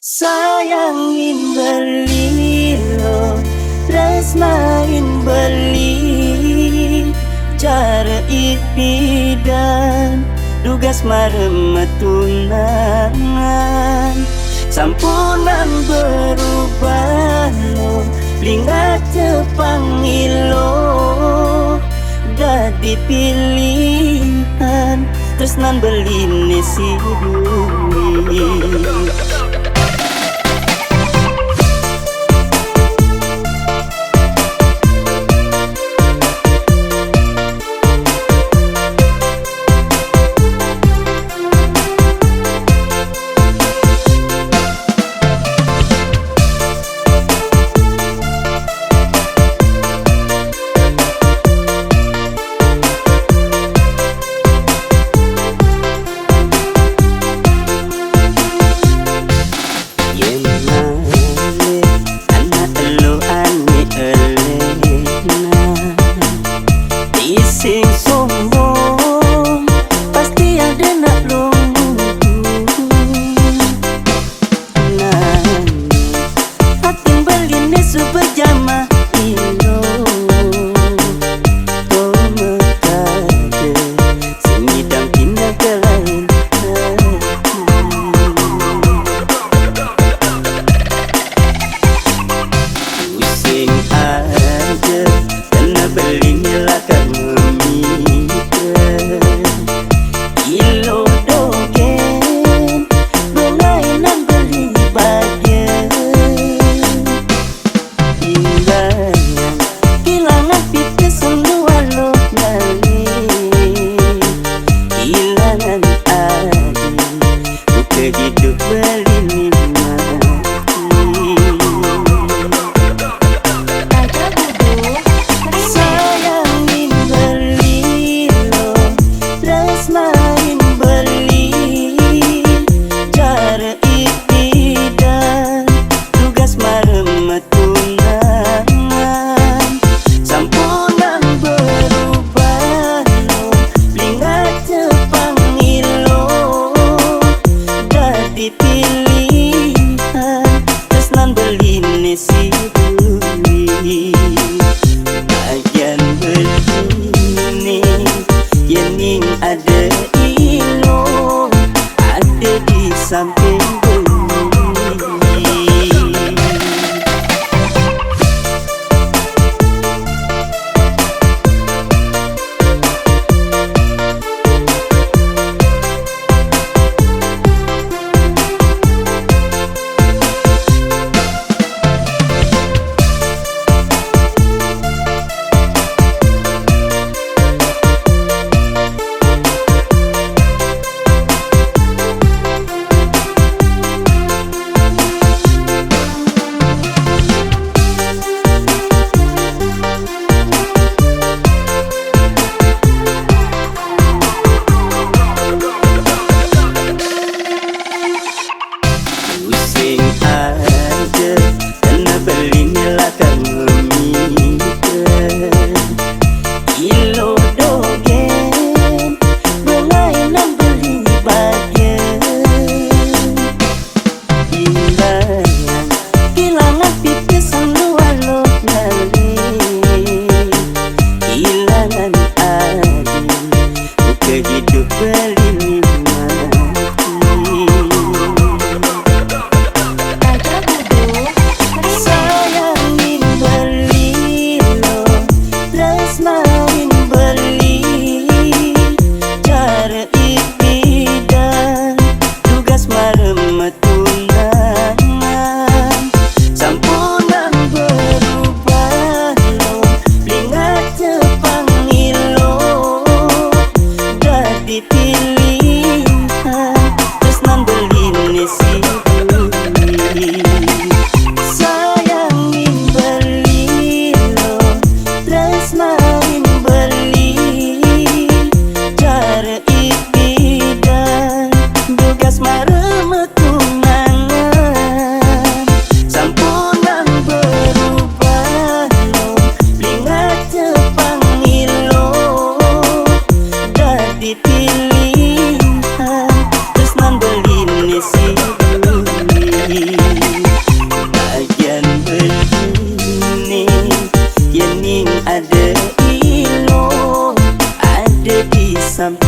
Sayangin berlilo, tresnain beli, cara ipidan, tugas marem tunangan. Sampunan berubah lo, lingat cepangilo, dadi pilihan, tresnan beline si duit. Sing sombong pasti ada nak lumpuh. Nah, hati berline subejama ilo, oh mekade semidang pindah ke lain hati. Pusing aja karena berline lah kamu. Hidup berlini mati. Sayangin berlilo, tresnain beli, cara ipidan, tugas marem tunangan. Sampunan berubah lo, lingat cepangilo, pilihan, tresnan beline si duit. Bagian beline, yening ada ilo, ada di samping bumi. sampai